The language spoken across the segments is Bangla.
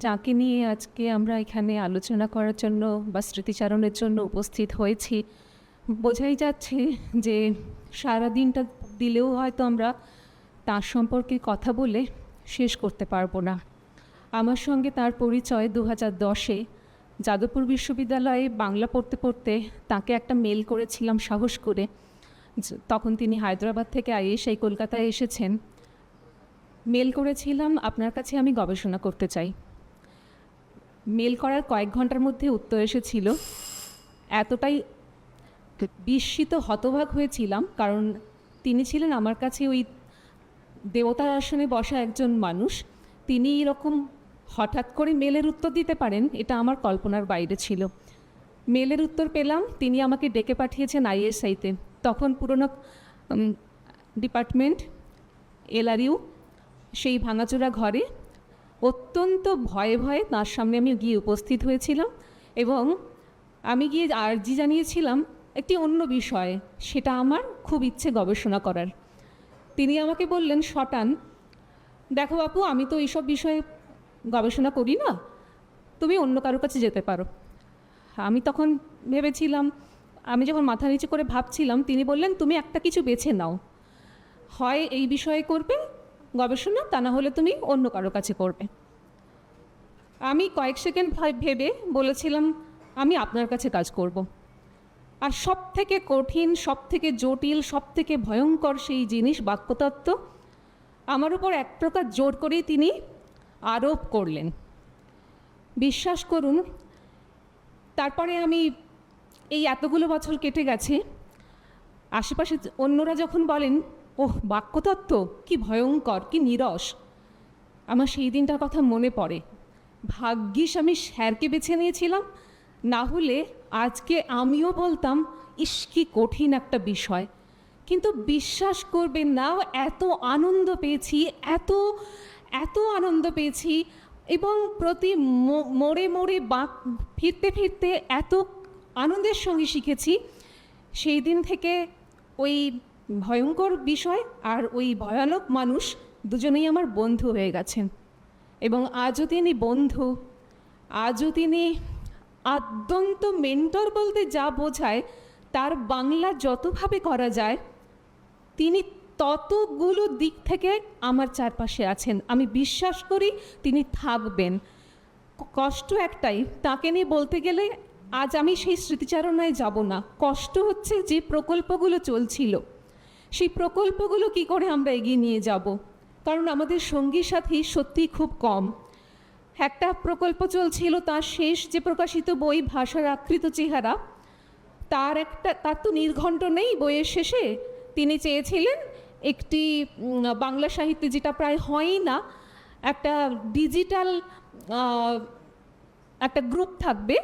যাকে নিয়ে আজকে আমরা এখানে আলোচনা করার জন্য বা স্মৃতিচারণের জন্য উপস্থিত হয়েছি, বোঝাই যাচ্ছে যে সারাদিনটা দিলেও হয়তো আমরা তার সম্পর্কে কথা বলে শেষ করতে পারবো না। আমার সঙ্গে তার পরিচয় 2010-এ যাদবপুর বিশ্ববিদ্যালয়ে বাংলা পড়তে পড়তে তাকে একটা মেল করেছিলাম সাহস করে। তখন তিনি হায়দ্রাবাদ থেকে এই কলকাতায় এসেছেন। মেল করেছিলাম, আপনার কাছে আমি গবেষণা করতে চাই। মেল করার কয়েক ঘন্টার মধ্যে উত্তর এসেছিল। এতটাই বিস্মিত হতবাক হয়েছিলাম, কারণ তিনি ছিলেন আমার কাছে ওই দেবতার আসনে বসা একজন মানুষ। তিনি এরকম হঠাৎ করে মেলের উত্তর দিতে পারেন, এটা আমার কল্পনার বাইরে ছিল। মেলের উত্তর পেলাম, তিনি আমাকে ডেকে পাঠিয়েছেন ISI-তে। তখন পুরনো ডিপার্টমেন্ট LRU, সেই ভাঙাচোরা ঘরে অত্যন্ত ভয়ে ভয়ে তার সামনে আমি গিয়ে উপস্থিত হয়েছিলাম এবং আমি গিয়ে আর্জি জানিয়েছিলাম একটি অন্য বিষয়ে, সেটা আমার খুব ইচ্ছে গবেষণা করার। তিনি আমাকে বললেন, শটান, দেখো বাপু, আমি তো এইসব বিষয়ে গবেষণা করি না, তুমি অন্য কারোর কাছে যেতে পারো। আমি তখন ভেবেছিলাম, আমি যখন মাথা নিচু করে ভাবছিলাম, তিনি বললেন, তুমি একটা কিছু বেছে নাও, হয় এই বিষয়ে করবে গবেষণা, তা না হলে তুমি অন্য কারোর কাছে করবে। আমি কয়েক সেকেন্ড ভেবে বলেছিলাম, আমি আপনার কাছে কাজ করব। আর সব থেকে কঠিন, সব থেকে জটিল, সব থেকে ভয়ঙ্কর সেই জিনিস বাক্যতত্ত্ব আমার উপর এক প্রকার জোর করেই তিনি আরোপ করলেন। বিশ্বাস করুন, তারপরে আমি এই এতগুলো বছর কেটে গেছে, আশেপাশে অন্যরা যখন বলেন, ওহ বাক্যতত্ত্ব কি ভয়ঙ্কর, কি নীরস, আমার সেই দিনটার কথা মনে পড়ে। ভাগ্যিস আমি স্যারকে বেছে নিয়েছিলাম, না হলে আজকে আমিও বলতাম, ইস কি কঠিন একটা বিষয়। কিন্তু বিশ্বাস করবেন না, এত আনন্দ পেয়েছি, এত এত আনন্দ পেয়েছি, এবং প্রতি মোড়ে মোড়ে ফিরতে ফিরতে এত আনন্দের সঙ্গে শিখেছি। সেই দিন থেকে ওই ভয়ঙ্কর বিষয় আর ওই ভয়ানক মানুষ দুজনেই আমার বন্ধু হয়ে গেছেন, এবং আজও তিনি বন্ধু, আজও তিনি আদ্যন্ত মেন্টর বলতে যা বোঝায় তার বাংলা যতভাবে করা যায়, তিনি ততগুলো দিক থেকে আমার চারপাশে আছেন। আমি বিশ্বাস করি তিনি থাকবেন। কষ্ট একটাই, তাকে নিয়ে বলতে গেলে আজ আমি সেই স্মৃতিচারণায় যাব না। কষ্ট হচ্ছে যে প্রকল্পগুলো চলছিল, সেই প্রকল্পগুলো কি করে আমরা এগিয়ে নিয়ে যাব, কারণ আমাদের সঙ্গী সাথী সত্যিই খুব কম। একটা প্রকল্প চলছিল, তার শেষ যে প্রকাশিত বই ভাষার আকৃত চেহারা, তার তো নির্ঘণ্ট নেই বইয়ের শেষে। তিনি চেয়েছিলেন একটি বাংলা সাহিত্যে, যেটা প্রায় হয়ই না, একটা ডিজিটাল একটা গ্রুপ থাকবে,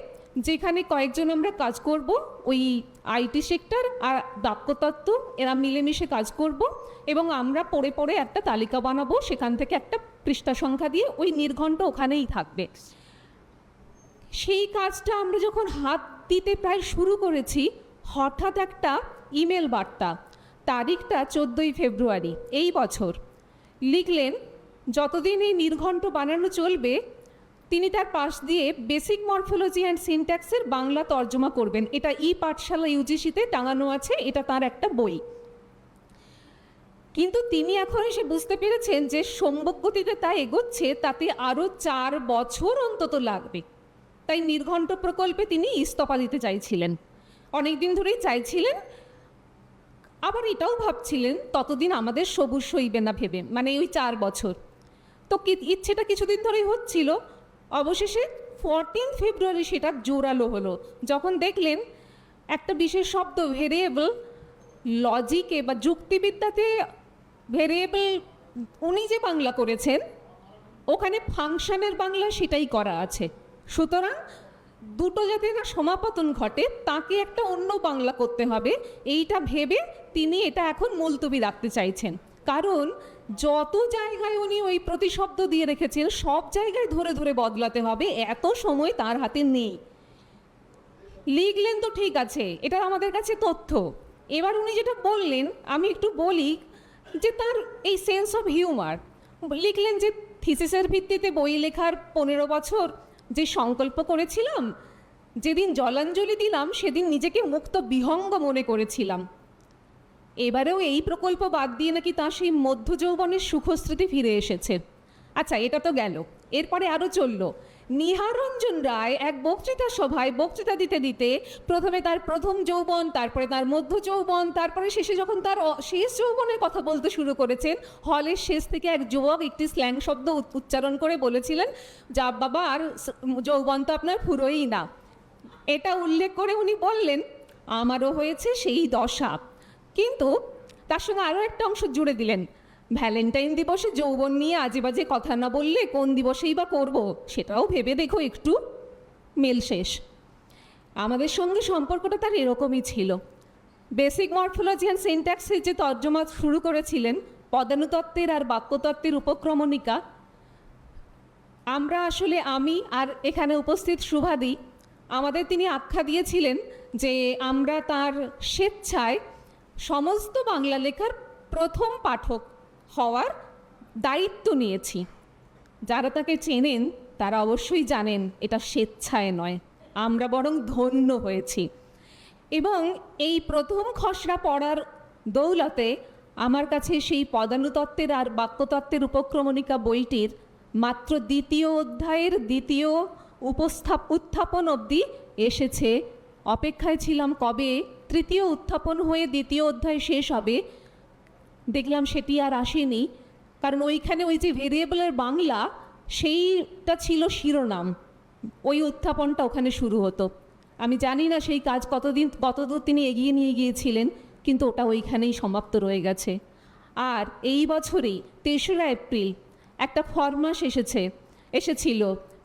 যেখানে কয়েকজন আমরা কাজ করব, ওই IT সেক্টর আর বাক্যতত্ত্ব এরা মিলেমিশে কাজ করব, এবং আমরা পড়ে পড়ে একটা তালিকা বানাবো, সেখান থেকে একটা পৃষ্ঠা সংখ্যা দিয়ে ওই নির্ঘণ্ট ওখানেই থাকবে। সেই কাজটা আমরা যখন হাত দিতে প্রায় শুরু করেছি, হঠাৎ একটা ইমেল বার্তা, তারিখটা 14ই ফেব্রুয়ারি এই বছর, লিখলেন, যতদিন এই নির্ঘণ্ট বানানো চলবে তিনি তার পাশ দিয়ে বেসিক মরফোলজি অ্যান্ড সিনট্যাক্সের বাংলা তর্জমা করবেন। এটা পাঠশালা UGC-তে টাঙানো আছে, এটা তার একটা বই। কিন্তু তিনি এখন এসে বুঝতে পেরেছেন যে সম্ভব গতিতে তা এগোচ্ছে, তাতে আরও 4 বছর অন্তত লাগবে। তাই নির্ঘণ্ট প্রকল্পে তিনি ইস্তফা দিতে চাইছিলেন, অনেক দিন ধরেই চাইছিলেন। আবার এটাও ভাবছিলেন ততদিন আমাদের সবুজ সইবে না ভেবে, মানে ওই 4 বছর। তো ইচ্ছেটা কিছুদিন ধরেই হচ্ছিল। অবশেষে 14 ফেব্রুয়ারি সেটা জোরালো হলো, যখন দেখলেন একটা বিশেষ শব্দ ভেরিয়েবল, লজিকে বা যুক্তিবিদ্যাতে ভেরিয়েবল উনি যে বাংলা করেছেন, ওখানে ফাংশনের বাংলা সেটাই করা আছে। সুতরাং দুটো যাতে না সমাপতন ঘটে, তাকে একটা অন্য বাংলা করতে হবে, এইটা ভেবে তিনি এটা এখন মুলতবি রাখতে চাইছেন। কারণ যত জায়গায় উনি ওই প্রতিশব্দ দিয়ে রেখেছেন, সব জায়গায় ধরে ধরে বদলাতে হবে, এত সময় তার হাতে নেই। লিখলেন তো ঠিক আছে, এটা আমাদের কাছে তথ্য। এবার উনি যেটা বললেন, আমি একটু বলি যে তার এই সেন্স অফ হিউমার, লিখলেন যে থিসিসের ভিত্তিতে বই লেখার 15 বছর যে সংকল্প করেছিলাম, যেদিন জলাঞ্জলি দিলাম সেদিন নিজেকে মুক্ত বিহঙ্গ মনে করেছিলাম। এবারেও এই প্রকল্প বাদ দিয়ে নাকি তার সেই মধ্য যৌবনের সুখস্মৃতি ফিরে এসেছে। আচ্ছা, এটা তো গেল। এরপরে আরও চলল, নিহার রঞ্জন রায় এক বক্তৃতা সভায় বক্তৃতা দিতে দিতে প্রথমে তার প্রথম যৌবন, তারপরে তার মধ্য যৌবন, তারপরে শেষে যখন তার শেষ যৌবনের কথা বলতে শুরু করেছেন, হলের শেষ থেকে এক যুবক একটি স্ল্যাং শব্দ উচ্চারণ করে বলেছিলেন, যা বাবা আর যৌবন তো আপনার ফুরোই না। এটা উল্লেখ করে উনি বললেন, আমারও হয়েছে সেই দশা। কিন্তু তার সঙ্গে আরও একটা অংশ জুড়ে দিলেন, ভ্যালেন্টাইন দিবসে যৌবন নিয়ে আজে বাজে কথা না বললে কোন দিবসেই বা করব, সেটাও ভেবে দেখো একটু। মেল শেষ। আমাদের সঙ্গে সম্পর্কটা তার এরকমই ছিল। বেসিক মরফোলজি অ্যান্ড সিনট্যাক্সের যে তর্জমা শুরু করেছিলেন, পদানুতত্ত্বের আর বাক্যতত্ত্বের উপক্রমণিকা, আমরা আসলে, আমি আর এখানে উপস্থিত শুভাদি, আমাদের তিনি আখ্যা দিয়েছিলেন যে আমরা তার স্বেচ্ছায় সমস্ত বাংলা লেখার প্রথম পাঠক হওয়ার দায়িত্ব নিয়েছি। যারা তাকে চেনেন তারা অবশ্যই জানেন এটা স্বেচ্ছায় নয়, আমরা বরং ধন্য হয়েছি। এবং এই প্রথম খসড়া পড়ার দৌলতে আমার কাছে সেই পদানুতত্ত্বের আর বাক্যতত্ত্বের উপক্রমণিকা বইটির মাত্র দ্বিতীয় অধ্যায়ের দ্বিতীয় উত্থাপন অবধি এসেছে। অপেক্ষায় ছিলাম কবে তৃতীয় উত্থাপন হয়ে দ্বিতীয় অধ্যায় শেষ হবে। দেখলাম সেটি আর আসেনি, কারণ ওইখানে ওই যে ভেরিয়েবলের বাংলা, সেইটা ছিল শিরোনাম, ওই উত্থাপনটা ওখানে শুরু হতো। আমি জানি না সেই কাজ কতদূর তিনি এগিয়ে নিয়ে গিয়েছিলেন, কিন্তু ওটা ওইখানেই সমাপ্ত রয়ে গেছে। আর এই বছরেই 3রা এপ্রিল একটা ফরমাস এসেছিল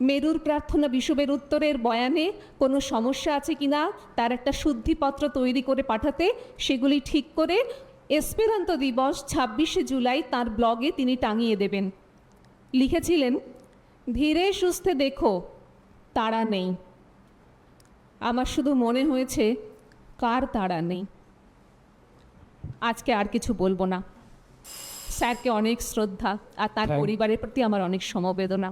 মেরুর প্রার্থনা বিষুবের উত্তরের বয়ানে কোনো সমস্যা আছে কিনা তার একটা শুদ্ধিপত্র তৈরি করে পাঠাতে। সেগুলি ঠিক করে এসপেরান্তো দিবস 26শে জুলাই তার ব্লগে তিনি টাঙিয়ে দেবেন। লিখেছিলেন, ধীরে সুস্থে দেখো, তাড়া নেই। আমার শুধু মনে হয়েছে, কার তাড়া নেই। আজকে আর কিছু বলবো না। স্যারকে অনেক শ্রদ্ধা, আর তার পরিবারের প্রতি আমার অনেক সমবেদনা।